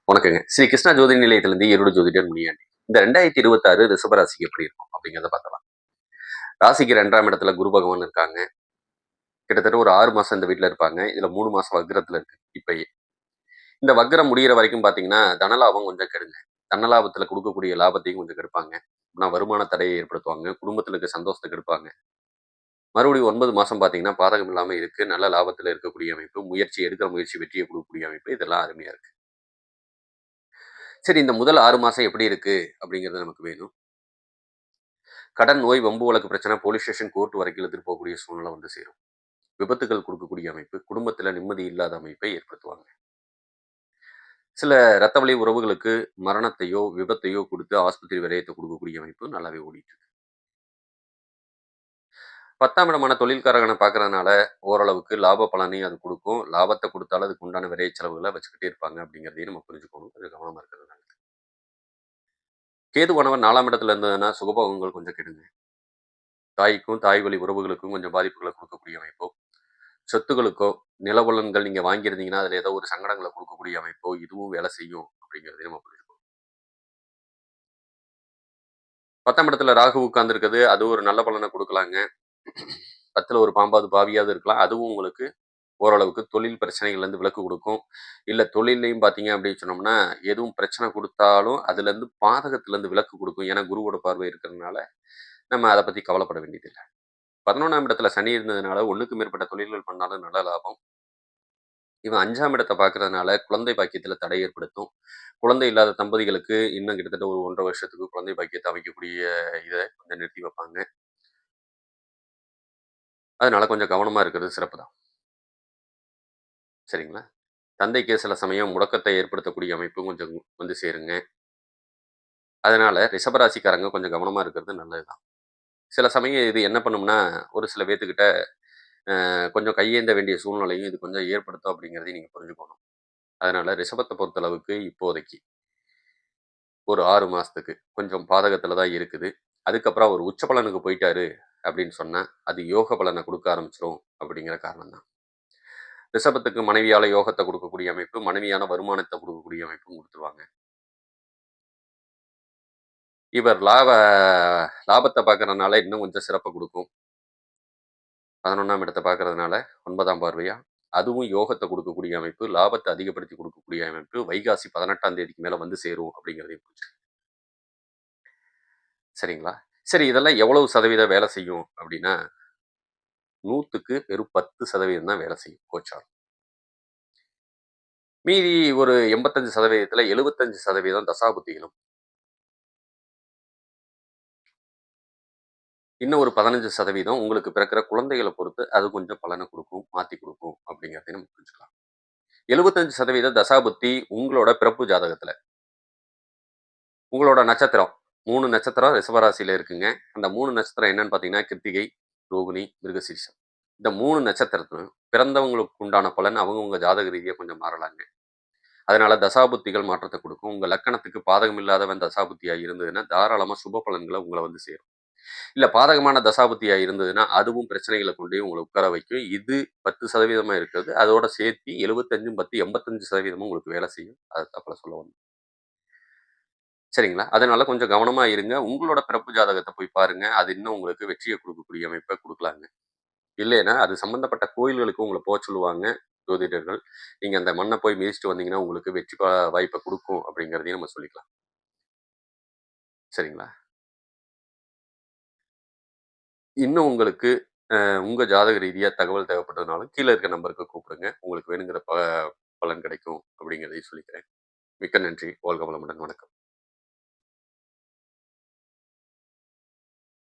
வணக்கங்க. ஸ்ரீ கிருஷ்ணா ஜோதி நிலையத்திலிருந்து ஈரோடு ஜோதிடர் முனியாண்டி. இந்த 2026 ரிஷபராசிக்கு எப்படி இருக்கும் அப்படிங்கிறத பார்க்கலாம். ராசிக்கு 2ஆம் இடத்துல குரு பகவான் இருக்காங்க. கிட்டத்தட்ட ஒரு 6 மாசம் இந்த வீட்ல இருப்பாங்க. இதுல 3 மாசம் வக்ரத்துல இருக்கு இப்பயே. இந்த வக்ரம் முடியிற வரைக்கும் பார்த்தீங்கன்னா, தனலாபம் கொஞ்சம் கெடுங்க. தனலாபத்துல குடுக்கக்கூடிய லாபத்தையும் கொஞ்சம் கெடுப்பாங்க. ஆனா வருமான தடையை ஏற்படுத்துவாங்க. குடும்பத்துல இருக்க சந்தோஷத்த கெடுப்பாங்க. மறுபடியும் 9 மாசம் பார்த்தீங்கன்னா, பாதகம் இல்லாம இருக்கு. நல்ல லாபத்துல இருக்கக்கூடிய அமைப்பு. எடுக்கிற முயற்சி வெற்றியை குடுக்கக்கூடிய அமைப்பு. இதெல்லாம் அருமையா இருக்கு. சரி, இந்த முதல் 6 மாசம் எப்படி இருக்கு அப்படிங்கிறது நமக்கு வேணும். கடன், நோய், வம்பு வழக்கு பிரச்சனை, போலீஸ் ஸ்டேஷன், கோர்ட் வரைக்கும் இழுத்துட்டு போகக்கூடிய சூழ்நிலை வந்து சேரும். விபத்துகள் கொடுக்கக்கூடிய அமைப்பு, குடும்பத்துல நிம்மதி இல்லாத அமைப்பை ஏற்படுத்துவாங்க. சில ரத்த வழி உறவுகளுக்கு மரணத்தையோ, விபத்தையோ கொடுத்து ஆஸ்பத்திரி விரயத்தை கொடுக்கக்கூடிய அமைப்பு நல்லாவே ஓடிட்டு இருக்கு. 10ஆம் இடமான தொழில்காரகனை பார்க்கறதுனால ஓரளவுக்கு லாப பலனையும் அது கொடுக்கும். லாபத்தை கொடுத்தாலும் அதுக்கு உண்டான விரைய செலவுகளை வச்சுக்கிட்டே இருப்பாங்க அப்படிங்கிறதையும் நம்ம புரிஞ்சுக்கணும். கொஞ்சம் கவனமா இருக்கிறது நல்லது. கேதுவானவர் 4ஆம் இடத்துல இருந்ததுன்னா சுகபோகங்கள் கொஞ்சம் கெடுங்க. தாய்க்கும் தாய் வழி உறவுகளுக்கும் கொஞ்சம் பாதிப்புகளை கொடுக்கக்கூடிய அமைப்போ, சொத்துக்களுக்கோ, நிலபுலன்கள் நீங்க வாங்கியிருந்தீங்கன்னா, அதுல ஏதோ ஒரு சங்கடங்கள குடுக்கக்கூடிய அமைப்போ, இதுவும் வேலை செய்யும் அப்படிங்கிறதையும் நம்ம புரிஞ்சுக்கணும். 10ஆம் இடத்துல ராகு உட்கார்ந்திருக்குது. அது ஒரு நல்ல பலன குடுக்கலாங்க. 10ல ஒரு பாம்பாவது பாவியாவது இருக்கலாம். அதுவும் உங்களுக்கு ஓரளவுக்கு தொழில் பிரச்சனைகள்லேருந்து விலக்கு குடுக்கும். இல்ல தொழில்லயும் பார்த்தீங்க அப்படின்னு சொன்னோம்னா, எதுவும் பிரச்சனை குடுத்தாலும் அதுலேருந்து பாதகத்திலேருந்து விலக்கு குடுக்கும். ஏன்னா குருவோட பார்வை இருக்கிறதுனால, நம்ம அத பத்தி கவலைப்பட வேண்டியதில்ல. 11ஆம் இடத்துல சனி இருந்ததுனால 1க்கு மேற்பட்ட தொழில்கள் பண்ணாலும் நல்ல லாபம். இவன் 5ஆம் இடத்த பார்க்கறதுனால குழந்தை பாக்கியத்துல தடை ஏற்படுத்தும். குழந்தை இல்லாத தம்பதிகளுக்கு இன்னும் கிட்டத்தட்ட ஒரு 1 1/2 வருஷத்துக்கு குழந்தை பாக்கியத்த அமைக்கக்கூடிய இத கொஞ்சம் நிறுத்தி வைப்பாங்க. அதனால கொஞ்சம் கவனமா இருக்கிறது சிறப்பு தான். சரிங்களா? தந்தைக்கு சில சமயம் முடக்கத்தை ஏற்படுத்தக்கூடிய அமைப்பும் கொஞ்சம் வந்து சேருங்க. அதனால ரிஷபராசிக்காரங்க கொஞ்சம் கவனமா இருக்கிறது நல்லது தான். சில சமயம் இது என்ன பண்ணும்னா, ஒரு சில பேத்துக்கிட்ட கொஞ்சம் கையேந்த வேண்டிய சூழ்நிலையும் இது கொஞ்சம் ஏற்படுத்தும் அப்படிங்கிறதையும் நீங்க புரிஞ்சுக்கணும். அதனால ரிஷபத்த பொறுத்தளவுக்கு இப்போதைக்கு ஒரு 6 மாசத்துக்கு கொஞ்சம் பாதகத்துல தான் இருக்குது. அதுக்கப்புறம் அவர் உச்ச பலனுக்கு போயிட்டாரு அப்படின்னு சொன்னா, அது யோக பலன குடுக்க ஆரம்பிச்சுரும் அப்படிங்கிற காரணம் தான். ரிஷபத்துக்கு மனைவியால யோகத்த குடுக்கக்கூடிய அமைப்பு, மனைவியான வருமானத்த குடுக்கக்கூடிய அமைப்பும் குடுத்துருவாங்க. இவர் லாபத்த பார்க்கறனால இன்னும் கொஞ்சம் சிறப்ப குடுக்கும். 11ஆம் இடத்த பார்க்கறதுனால 9ஆம் பார்வையா, அதுவும் யோகத்த குடுக்கக்கூடிய அமைப்பு, லாபத்த அதிகப்படுத்தி குடுக்கக்கூடிய அமைப்பு, வைகாசி 18ஆம் தேதிக்கு மேல வந்து சேரும் அப்படிங்கிறதையும் புரிஞ்சுக்கணும். சரிங்களா? சரி, இதெல்லாம் எவ்வளவு சதவீதம் வேலை செய்யும் அப்படின்னா, 100க்கு வெறும் 10% தான் வேலை செய்யும் கோச்சாரம். மீதி ஒரு 85%த்துல 75% தசாபுத்திகளும், இன்னும் ஒரு 15% உங்களுக்கு பிறக்கிற குழந்தைகள பொறுத்து அது கொஞ்சம் பலன குடுக்கும், மாத்தி குடுக்கும் அப்படிங்கிறதையும் நம்ம புரிஞ்சுக்கலாம். 75% தசாபுத்தி உங்களோட பிறப்பு ஜாதகத்துல, உங்களோட நட்சத்திரம் 3 நட்சத்திரம் ரிஷபராசியில இருக்குங்க. அந்த 3 நட்சத்திரம் என்னன்னு பார்த்தீங்கன்னா, கிருத்திகை, ரோகிணி, மிருகசீரிஷம். இந்த 3 நட்சத்திரத்திலும் பிறந்தவங்களுக்கு உண்டான பலன் அவங்கவங்க ஜாதக ரீதியா கொஞ்சம் மாறலாங்க. அதனால தசாபுத்திகள் மாற்றத்த குடுக்கும். உங்க லக்கணத்துக்கு பாதகம் இல்லாதவன் தசாபுத்தியா இருந்ததுன்னா, தாராளமா சுப பலன்கள உங்கள வந்து சேரும். இல்ல பாதகமான தசாபுத்தியா இருந்ததுன்னா, அதுவும் பிரச்சனைகள கொண்டு போய் உங்கள உட்கார வைக்கும். இது 10% இருக்கிறது. அதோட சேர்த்தி 75ம் 10 85% உங்களுக்கு வேலை செய்யும். அதத்தாப்புல சொல்ல வந்தேன். சரிங்களா? அதனால கொஞ்சம் கவனமா இருங்க. உங்களோட பிறப்பு ஜாதகத்த போய் பாருங்க. அது இன்னும் உங்களுக்கு வெற்றிய குடுக்கக்கூடிய அமைப்ப குடுக்கலாங்க. இல்லைன்னா, அது சம்பந்தப்பட்ட கோயில்களுக்கு உங்கள சொல்லுவாங்க ஜோதிடர்கள். நீங்க அந்த மண்ண போய் மிதிச்சுட்டு வந்தீங்கன்னா, உங்களுக்கு வெற்றி வாய்ப்ப குடுக்கும் அப்படிங்கிறதையும் நம்ம சொல்லிக்கலாம். சரிங்களா? இன்னும் உங்களுக்கு உங்க ஜாதக ரீதியா தகவல் தேவைப்பட்டதுனாலும், கீழ இருக்க நம்பருக்கு கூப்பிடுங்க. உங்களுக்கு வேணுங்கிற பலன் கிடைக்கும் அப்படிங்கிறதையும் சொல்லிக்கிறேன். மிக்க நன்றி. வாழ்க வளமுடன். வணக்கம்.